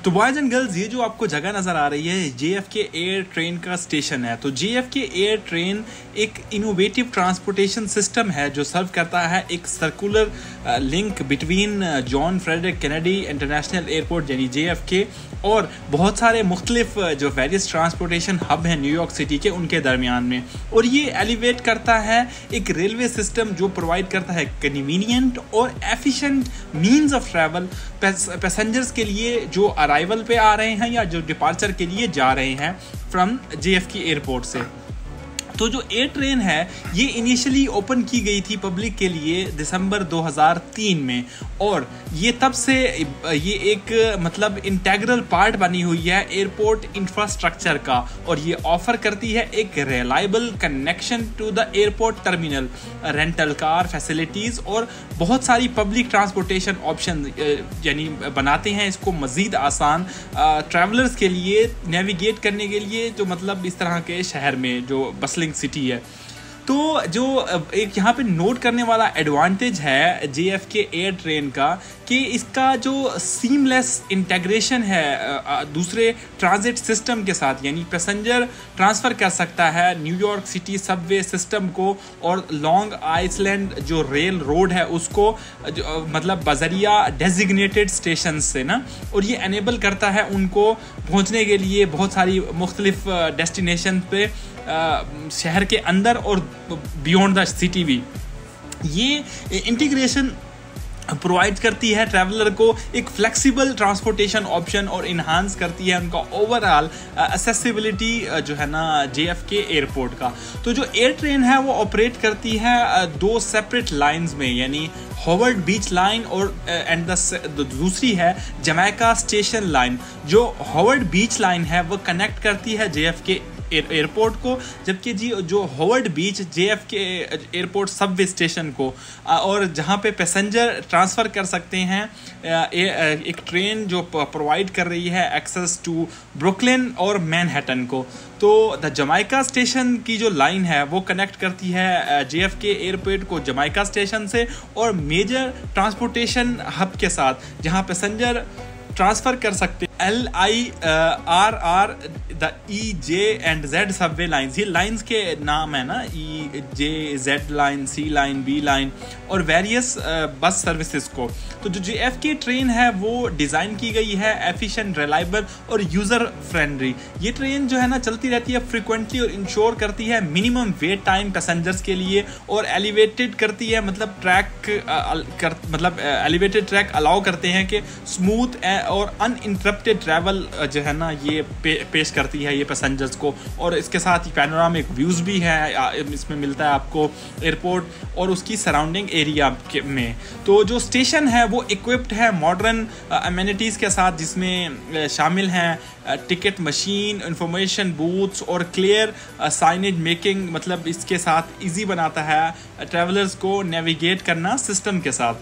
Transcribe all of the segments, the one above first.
तो boys and girls, ये जो आपको जगह नज़र आ रही है JFK एयर ट्रेन का स्टेशन है। तो JFK एयर ट्रेन एक इनोवेटिव ट्रांसपोर्टेशन सिस्टम है जो सर्व करता है एक circular link between John Frederick Kennedy International Airport यानी JFK और बहुत सारे मुख्तलिफ जो वेरियस ट्रांसपोर्टेशन हब हैं न्यूयॉर्क सिटी के, उनके दरमियान में। और ये एलिवेट करता है एक रेलवे सिस्टम जो प्रोवाइड करता है कन्वीनियंट और efficient means of travel passengers के लिए जो अराइवल पे आ रहे हैं या जो डिपार्चर के लिए जा रहे हैं फ्रॉम JFK एयरपोर्ट से। तो जो एयर ट्रेन है ये इनिशियली ओपन की गई थी पब्लिक के लिए दिसंबर 2003 में, और ये तब से ये एक मतलब इंटेग्रल पार्ट बनी हुई है एयरपोर्ट इंफ्रास्ट्रक्चर का, और ये ऑफर करती है एक reliable connection to the airport terminal, rental car facilities और बहुत सारी पब्लिक ट्रांसपोर्टेशन ऑप्शन, यानी बनाते हैं इसको मज़ीद आसान ट्रैवलर्स के लिए नेविगेट करने के लिए, जो मतलब इस तरह के शहर में जो बसलिंग सिटी है। तो जो एक यहाँ पे नोट करने वाला एडवांटेज है JFK एयर ट्रेन का कि इसका जो सीमलेस इंटीग्रेशन है दूसरे ट्रांजिट सिस्टम के साथ, यानी पैसेंजर ट्रांसफ़र कर सकता है न्यूयॉर्क सिटी सबवे सिस्टम को और लॉन्ग आइलैंड जो रेल रोड है उसको, मतलब बजरिया डेजिग्नेटेड स्टेशन से ना, और ये एनेबल करता है उनको पहुँचने के लिए बहुत सारी मुख्तलिफ डेस्टिनेशन पे शहर के अंदर और बियॉन्ड द सिटी भी। ये इंटीग्रेशन प्रोवाइड करती है ट्रैवलर को एक फ्लेक्सिबल ट्रांसपोर्टेशन ऑप्शन और इन्हांस करती है उनका ओवरऑल एक्सेसिबिलिटी जो है ना JFK एयरपोर्ट का। तो जो एयर ट्रेन है वो ऑपरेट करती है दो सेपरेट लाइंस में, यानी हॉवर्ड बीच लाइन और दूसरी है जमैका स्टेशन लाइन। जो हॉवर्ड बीच लाइन है वो कनेक्ट करती है JFK एयरपोर्ट को, जबकि जो हॉवर्ड बीच JFK एयरपोर्ट सबवे स्टेशन को, और जहां पे पैसेंजर ट्रांसफ़र कर सकते हैं एक ट्रेन जो प्रोवाइड कर रही है एक्सेस टू ब्रुकलिन और मैनहट्टन को। तो द जमैका स्टेशन की जो लाइन है वो कनेक्ट करती है JFK एयरपोर्ट को जमैका स्टेशन से और मेजर ट्रांसपोर्टेशन हब के साथ, जहां पैसेंजर ट्रांसफ़र कर सकते LIRR the EJ and Z Subway lines. ये लाइन्स के नाम है ना, EJ Z line, C line, B line और वेरियस बस सर्विसेज को। तो जो JFK ट्रेन है वो डिज़ाइन की गई है एफिशिएंट, रिलायबल और यूज़र फ्रेंडली। ये ट्रेन जो है ना चलती रहती है फ्रिक्वेंटली और इंश्योर करती है मिनिमम वेट टाइम पैसेंजर्स के लिए, और एलिवेटेड करती है मतलब एलिवेटेड ट्रैक अलाउ करते हैं कि स्मूथ और अनइंटरप्टेड ट्रैवल जो है ना ये पेश करती है ये पैसेंजर्स को। और इसके साथ ही पैनोरामिक व्यूज़ भी है इसमें मिलता है आपको एयरपोर्ट और उसकी सराउंडिंग एरिया में। तो जो स्टेशन है वो इक्विप्ड है मॉडर्न अमेनिटीज़ के साथ, जिसमें शामिल हैं टिकट मशीन, इंफॉर्मेशन बूथ्स और क्लियर साइनेज मेकिंग, मतलब इसके साथ इजी बनाता है ट्रैवलर्स को नेविगेट करना सिस्टम के साथ।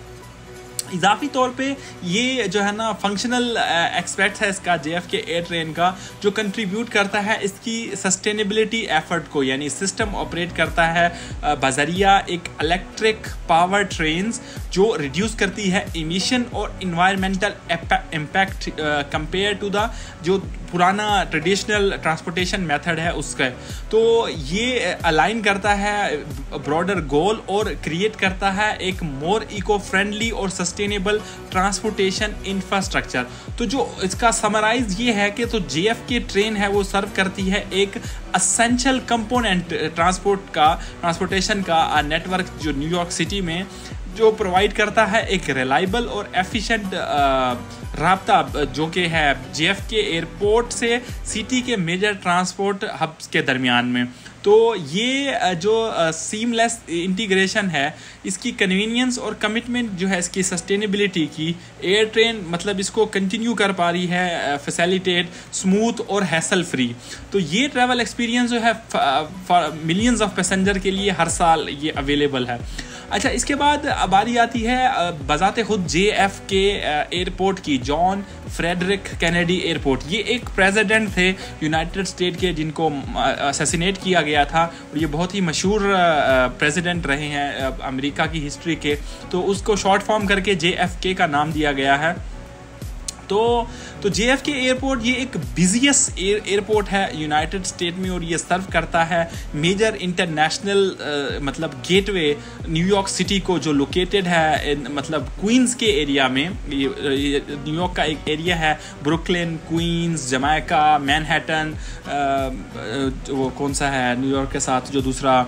इजाफी तौर पे ये जो है ना फंक्शनल एक्सपेक्ट है इसका JFK एयर ट्रेन का, जो कंट्रीब्यूट करता है इसकी सस्टेनेबिलिटी एफर्ट को, यानी सिस्टम ऑपरेट करता है बजरिया एक इलेक्ट्रिक पावर ट्रेन्स जो रिड्यूस करती है इमिशन और environmental impact compare to the जो पुराना ट्रेडिशनल ट्रांसपोर्टेशन मेथड है उसका। तो ये अलाइन करता है ब्रॉडर गोल और क्रिएट करता है एक मोर इको फ्रेंडली और सस्टेनेबल ट्रांसपोर्टेशन इंफ्रास्ट्रक्चर। तो जो इसका समराइज ये है कि तो JFK ट्रेन है वो सर्व करती है एक असेंशियल कंपोनेंट ट्रांसपोर्टेशन का नेटवर्क जो न्यूयॉर्क सिटी में जो प्रोवाइड करता है एक रिलायबल और एफिशिएंट राब्ता, जो कि है JFK एयरपोर्ट से सिटी के मेजर ट्रांसपोर्ट हब्स के दरमियान में। तो ये जो सीमलेस इंटीग्रेशन है इसकी कन्वीनियंस और कमिटमेंट जो है इसकी सस्टेनेबिलिटी की, एयर ट्रेन मतलब इसको कंटिन्यू कर पा रही है फैसिलिटेट स्मूथ और हैसल फ्री। तो ये ट्रैवल एक्सपीरियंस जो है मिलियंस ऑफ पैसेंजर के लिए हर साल ये अवेलेबल है। अच्छा, इसके बाद बारी आती है बजाते खुद JFK एयरपोर्ट की, जॉन फ्रेडरिक कैनेडी एयरपोर्ट। ये एक प्रेसिडेंट थे यूनाइटेड स्टेट के जिनको असैसिनेट किया गया था, और ये बहुत ही मशहूर प्रेसिडेंट रहे हैं अमेरिका की हिस्ट्री के। तो उसको शॉर्ट फॉर्म करके JFK का नाम दिया गया है। तो JFK एयरपोर्ट ये एक बिजिएस्ट एयरपोर्ट है यूनाइटेड स्टेट में, और ये सर्व करता है मेजर इंटरनेशनल मतलब गेटवे न्यूयॉर्क सिटी को, जो लोकेटेड है मतलब क्वींस के एरिया में। ये न्यूयॉर्क का एक एरिया है, ब्रुकलिन, क्वींस, जमैका, मैनहट्टन, वो कौन सा है न्यूयॉर्क के साथ जो दूसरा,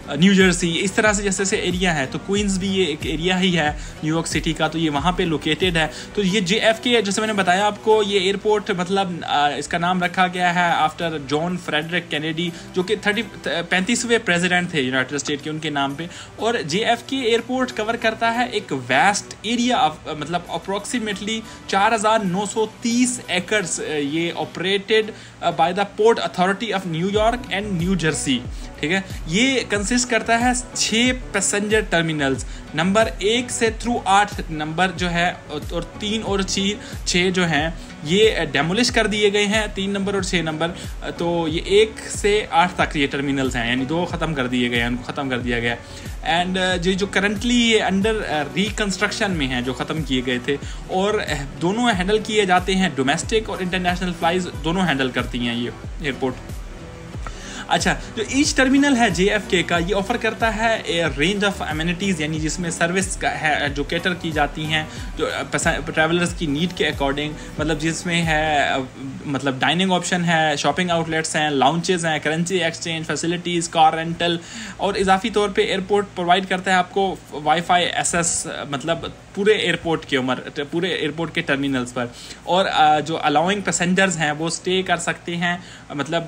न्यू जर्सी, इस तरह से जैसे जैसे एरिया है। तो क्वींस भी ये एक एरिया ही है न्यूयॉर्क सिटी का, तो ये वहाँ पे लोकेटेड है। तो ये JFK, जैसे मैंने बताया आपको, ये एयरपोर्ट मतलब इसका नाम रखा गया है आफ्टर जॉन फ्रेडरिक कैनेडी, जो कि 35वें प्रेसिडेंट थे यूनाइटेड स्टेट के, उनके नाम पे। और JFK एयरपोर्ट कवर करता है एक वास्ट एरिया, मतलब अप्रोक्सीमेटली 4930 एकड़्स। ये operated by the port authority of New York and new Jersey, ठीक है। ये कंसिस्ट करता है 6 पैसेंजर टर्मिनल्स, नंबर 1 से थ्रू 8 नंबर जो है, और 3 और 6 जो हैं ये डेमोलिश कर दिए गए हैं, 3 नंबर और 6 नंबर। तो ये 1 से 8 तक ये टर्मिनल्स हैं, यानी 2 ख़त्म कर दिए गए हैं, उनको ख़त्म कर दिया गया। एंड जो करंटली ये अंडर रिकंस्ट्रक्शन में हैं, जो ख़त्म किए गए थे, और दोनों हैंडल किए जाते हैं, डोमेस्टिक और इंटरनेशनल फ्लाइज दोनों हैंडल करती हैं ये एयरपोर्ट। अच्छा, जो ईच टर्मिनल है JFK का, ये ऑफर करता है ए रेंज ऑफ एमिनिटीज़, यानी जिसमें सर्विस का है जो कैटर की जाती हैं जो ट्रैवलर्स की नीड के अकॉर्डिंग, मतलब जिसमें है मतलब डाइनिंग ऑप्शन है, शॉपिंग आउटलेट्स हैं, लाउंजेस हैं, currency exchange facilities, car rental, और इजाफी तौर पे एयरपोर्ट प्रोवाइड करता है आपको वाईफाई एक्सेस, मतलब पूरे एयरपोर्ट के पूरे एयरपोर्ट के टर्मिनल्स पर। और जो अलाउइंग पैसेंजर्स हैं वो स्टे कर सकते हैं, मतलब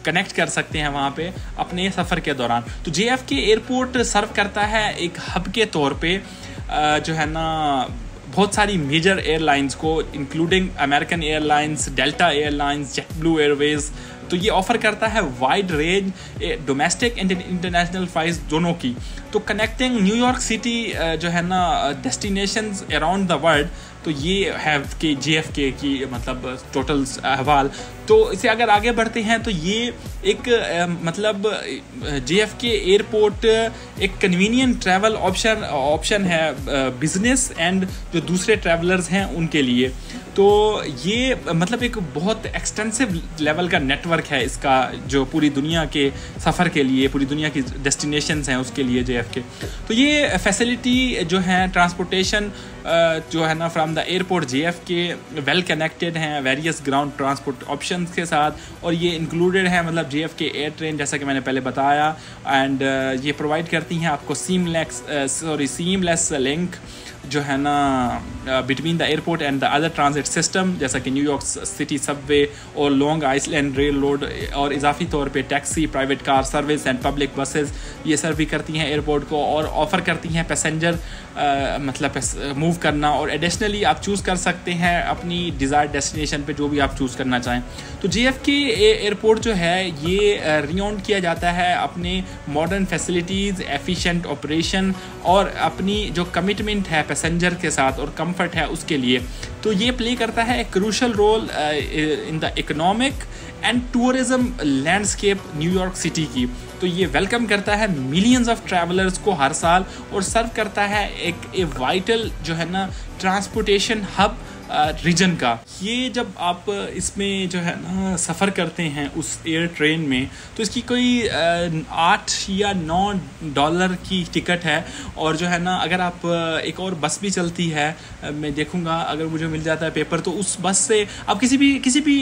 कनेक्ट कर सकते हैं वहाँ पे अपने सफ़र के दौरान। तो JFK एयरपोर्ट सर्व करता है एक हब के तौर पे जो है ना बहुत सारी मेजर एयरलाइंस को, including American airlines, delta airlines, JetBlue Airways. तो ये ऑफ़र करता है wide range domestic and international flights दोनों की। तो कनेक्टिंग न्यूयॉर्क सिटी जो है ना डेस्टिनेशंस अराउंड द वर्ल्ड, तो ये है कि JFK की मतलब टोटल अहवाल। तो इसे अगर आगे बढ़ते हैं तो ये एक मतलब JFK एयरपोर्ट एक कन्वीनियंट ट्रैवल ऑप्शन है बिजनेस एंड जो दूसरे ट्रैवलर्स हैं उनके लिए। तो ये मतलब एक बहुत एक्सटेंसिव लेवल का नेटवर्क है इसका, जो पूरी दुनिया के सफ़र के लिए, पूरी दुनिया की डेस्टिनेशंस हैं उसके लिए JFK। तो ये फैसिलिटी जो है ट्रांसपोर्टेशन जो है ना from the airport JFK well connected हैं वेरियस ग्राउंड ट्रांसपोर्ट ऑप्शंस के साथ, और ये इंक्लूडेड है मतलब JFK एयर ट्रेन, जैसा कि मैंने पहले बताया। एंड ये प्रोवाइड करती हैं आपको सीमलेस लिंक जो है ना between the airport and the other transit system, जैसा कि न्यूयॉर्क सिटी सबवे और लॉन्ग आइलैंड रेल रोड, और इजाफी तौर पे taxi, private car service and public buses ये सर्व भी करती हैं एयरपोर्ट को, और ऑफ़र करती हैं पैसेंजर मतलब मूव करना। और एडिशनली आप चूज़ कर सकते हैं अपनी डिज़ायर्ड डेस्टिनेशन पे जो भी आप चूज़ करना चाहें। तो JFK एयरपोर्ट जो है ये रिनाउंड किया जाता है अपने मॉडर्न फैसिलिटीज़, एफिशिएंट ऑपरेशन, और अपनी जो कमिटमेंट है पैसेंजर के साथ और कंफर्ट है उसके लिए। तो ये प्ले करता है एक crucial role in the economic and tourism landscape New York city की। तो ये वेलकम करता है मिलियंस ऑफ ट्रैवलर्स को हर साल, और सर्व करता है एक वाइटल जो है ना ट्रांसपोर्टेशन हब रीजन का। ये जब आप इसमें जो है ना सफ़र करते हैं उस एयर ट्रेन में, तो इसकी कोई 8 या 9 डॉलर की टिकट है। और जो है ना अगर आप एक और बस भी चलती है, मैं देखूंगा अगर मुझे मिल जाता है पेपर, तो उस बस से आप किसी भी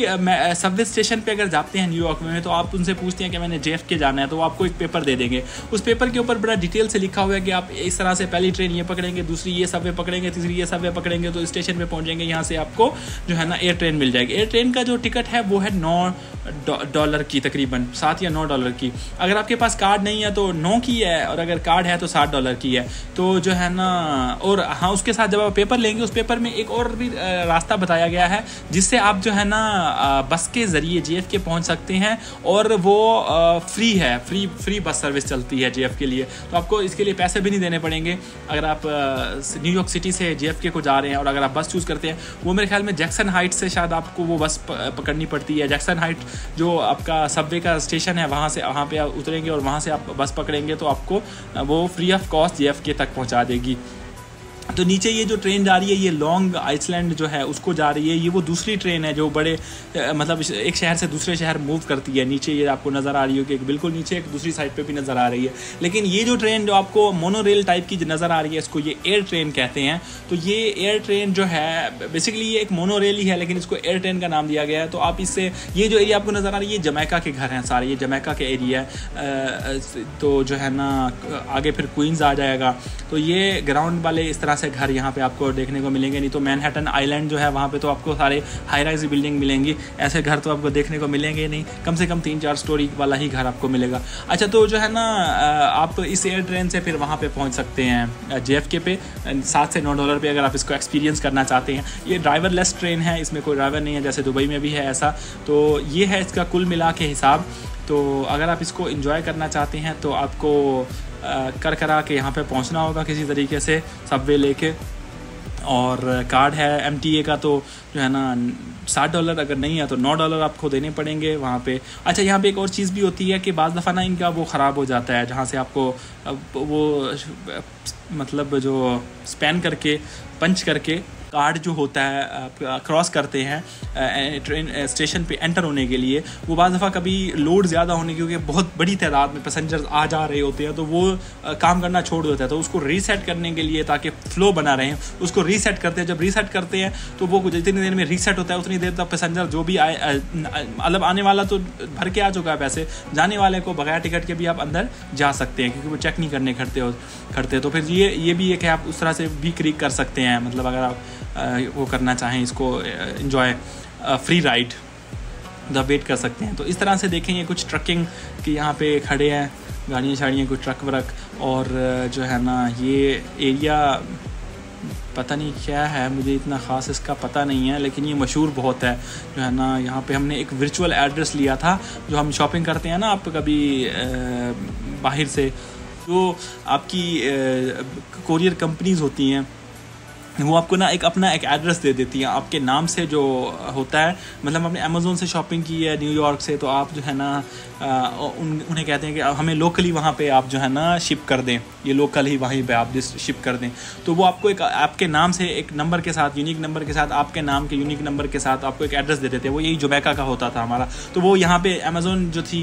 सबवे स्टेशन पे अगर जाते हैं न्यूयॉर्क में, तो आप उनसे पूछते हैं कि मैंने JFK जाना है, तो वो आपको एक पेपर दे देंगे। उस पेपर के ऊपर बड़ा डिटेल से लिखा हुआ है कि आप इस तरह से पहली ट्रेन ये पकड़ेंगे, दूसरी ये सबवे पकड़ेंगे, तीसरी ये सबवे पकड़ेंगे, तो स्टेशन पे पहुंचेंगे, यहाँ से आपको जो है ना एयर ट्रेन मिल जाएगी। एयर ट्रेन का जो टिकट है वो है 9 डॉलर की, तकरीबन 7 या 9 डॉलर की। अगर आपके पास कार्ड नहीं है तो 9 की है, और अगर कार्ड है तो 7 डॉलर की है। तो जो है ना, और हाँ उसके साथ जब आप पेपर लेंगे उस पेपर में एक और भी रास्ता बताया गया है जिससे आप जो है ना बस के ज़रिए JFK पहुंच सकते हैं, और वो फ्री है, फ्री बस सर्विस चलती है JFK के लिए। तो आपको इसके लिए पैसे भी नहीं देने पड़ेंगे अगर आप न्यूयॉर्क सिटी से JFK को जा रहे हैं। और अगर आप बस चूज़ करते हैं, वो मेरे ख्याल में जैक्सन हाइट से शायद आपको वो बस पकड़नी पड़ती है। जैक्सन हाइट जो आपका सबवे का स्टेशन है, वहाँ पे आप उतरेंगे और वहाँ से आप बस पकड़ेंगे, तो आपको वो फ्री ऑफ कॉस्ट JFK तक पहुँचा देगी। तो नीचे ये जो ट्रेन जा रही है ये लॉन्ग आइसलैंड जो है उसको जा रही है। ये वो दूसरी ट्रेन है जो बड़े मतलब एक शहर से दूसरे शहर मूव करती है। नीचे ये आपको नज़र आ रही होगी, एक बिल्कुल नीचे एक दूसरी साइड पे भी नज़र आ रही है। लेकिन ये जो ट्रेन जो आपको मोनोरेल टाइप की नज़र आ रही है इसको ये एयर ट्रेन कहते हैं। तो ये एयर ट्रेन जो है बेसिकली ये एक मोनोरेल ही है लेकिन इसको एयर ट्रेन का नाम दिया गया है। तो आप इससे ये जो एरिया आपको नज़र आ रही है ये जमैका के घर हैं सारे, ये जमैका के एरिया है। तो जो है ना आगे फिर क्वींस आ जाएगा। तो ये ग्राउंड वाले इस तरह से घर यहाँ पे आपको देखने को मिलेंगे। नहीं तो मैनहट्टन आइलैंड जो है वहाँ पे तो आपको सारे हाई राइज बिल्डिंग मिलेंगी, ऐसे घर तो आपको देखने को मिलेंगे नहीं। कम से कम 3-4 स्टोरी वाला ही घर आपको मिलेगा। अच्छा, तो जो है ना आप इस एयर ट्रेन से फिर वहाँ पे पहुँच सकते हैं JFK पे $7 से $9 पे, अगर आप इसको एक्सपीरियंस करना चाहते हैं। ये ड्राइवरलेस ट्रेन है, इसमें कोई ड्राइवर नहीं है जैसे दुबई में भी है ऐसा। तो ये है इसका कुल मिला के हिसाब। तो अगर आप इसको एंजॉय करना चाहते हैं तो आपको करा के यहाँ पे पहुँचना होगा किसी तरीके से सबवे लेके। और कार्ड है MTA का तो जो है ना $60, अगर नहीं है तो $9 आपको देने पड़ेंगे वहाँ पे। अच्छा, यहाँ पे एक और चीज़ भी होती है कि बाज़ दफ़ा ना इनका वो ख़राब हो जाता है, जहाँ से आपको वो मतलब जो स्पैन करके पंच करके कार्ड जो होता है आप क्रॉस करते हैं ट्रेन स्टेशन पे एंटर होने के लिए, वो बाज़ दफ़ा कभी लोड ज़्यादा होने क्योंकि बहुत बड़ी तादाद में पैसेंजर्स आ जा रहे होते हैं तो वो काम करना छोड़ देता है। तो उसको रीसेट करने के लिए ताकि फ़्लो बना रहे उसको रीसेट करते हैं। जब रीसेट करते हैं तो वो जितनी देर में रीसेट होता है उतनी देर तक पैसेंजर जो भी आए मतलब आने वाला तो भर के आ चुका है पैसे, जाने वाले को बगैर टिकट के भी आप अंदर जा सकते हैं क्योंकि वो चेक नहीं करने खड़ते। तो फिर ये भी एक है, आप उस तरह से भी क्रिक कर सकते हैं। मतलब अगर आप वो करना चाहें इसको एंजॉय फ्री राइड द वेट कर सकते हैं। तो इस तरह से देखें ये कुछ ट्रकिंग कि यहाँ पे खड़े हैं गाड़ियाँ शाड़ियाँ कुछ ट्रक व्रक। और जो है ना ये एरिया पता नहीं क्या है, मुझे इतना ख़ास इसका पता नहीं है लेकिन ये मशहूर बहुत है। जो है ना यहाँ पे हमने एक वर्चुअल एड्रेस लिया था, जो हम शॉपिंग करते हैं ना आप कभी बाहर से, जो आपकी कोरियर कंपनीज़ होती हैं वो आपको ना अपना एक एड्रेस दे देती हैं आपके नाम से जो होता है। मतलब हमने अमेज़ोन से शॉपिंग की है न्यूयॉर्क से, तो आप जो है ना उन्हें कहते हैं कि हमें लोकली वहाँ पे आप जो है ना शिप कर दें, ये लोकल ही वहीं पे आप शिप कर दें। तो वो आपको एक आपके नाम से एक नंबर के साथ, यूनिक नंबर के साथ, आपके नाम के यूनिक नंबर के साथ आपको एक एड्रेस दे देते हैं। वो यही जमैका का होता था हमारा। तो वो यहाँ पे अमेज़ोन जो थी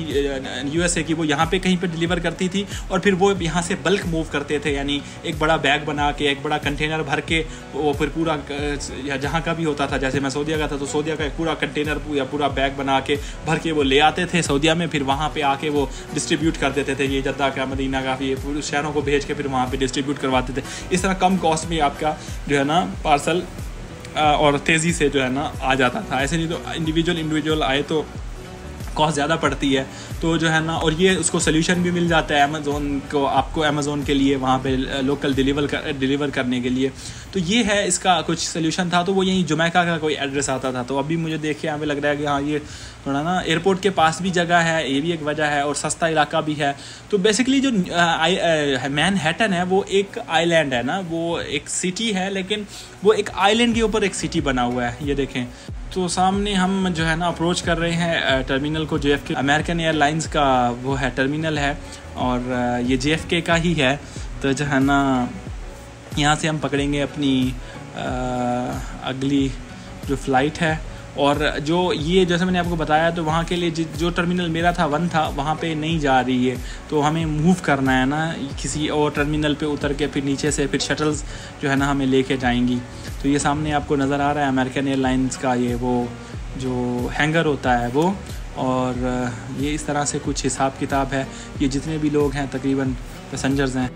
USA की, वो यहाँ पे कहीं पे डिलीवर करती थी और फिर वो यहाँ से बल्क मूव करते थे, यानी एक बड़ा बैग बना के एक बड़ा कंटेनर भर के वो फिर पूरा या जहाँ का भी होता था, जैसे मैं सऊदीया का था तो सऊदीया का एक पूरा कंटेनर या पूरा बैग बना के भर के वो ले आते थे सऊदीया में, फिर वहाँ पे आके वो डिस्ट्रीब्यूट कर देते थे। ये जद्दा का, मदीना का, ये पूरे शहरों को भेज के फिर वहाँ पे डिस्ट्रीब्यूट करवाते थे। इस तरह कम कॉस्ट में आपका जो है ना पार्सल और तेज़ी से जो है ना आ जाता था। ऐसे नहीं तो इंडिविजुअल आए तो कॉस्ट ज़्यादा पड़ती है। तो जो है ना, और ये उसको सोल्यूशन भी मिल जाता है अमेज़ोन को, आपको अमेज़ोन के लिए वहाँ पे लोकल डिलीवर करने के लिए। तो ये है इसका कुछ सोल्यूशन था। तो वो यहीं जमैका का कोई एड्रेस आता था। तो अभी मुझे देख के यहाँ पे लग रहा है कि हाँ ये थोड़ा ना एयरपोर्ट के पास भी जगह है, ये भी एक वजह है, और सस्ता इलाका भी है। तो बेसिकली जो मैनहट्टन है वो एक आइलैंड है ना, वो एक सिटी है लेकिन वो एक आइलैंड के ऊपर एक सिटी बना हुआ है। ये देखें, तो सामने हम जो है ना अप्रोच कर रहे हैं टर्मिनल को। JFK अमेरिकन एयरलाइंस का वो है टर्मिनल है और ये JFK का ही है। तो जो है ना यहाँ से हम पकड़ेंगे अपनी अगली जो फ़्लाइट है। और जो ये जैसे मैंने आपको बताया तो वहाँ के लिए जो टर्मिनल मेरा था 1 था, वहाँ पे नहीं जा रही है। तो हमें मूव करना है ना किसी और टर्मिनल पे उतर के, फिर नीचे से फिर शटल्स जो है ना हमें लेके जाएंगी। तो ये सामने आपको नज़र आ रहा है अमेरिकन एयरलाइंस का ये वो जो हैंगर होता है वो। और ये इस तरह से कुछ हिसाब किताब है। ये जितने भी लोग हैं तकरीबन पैसेंजर्स हैं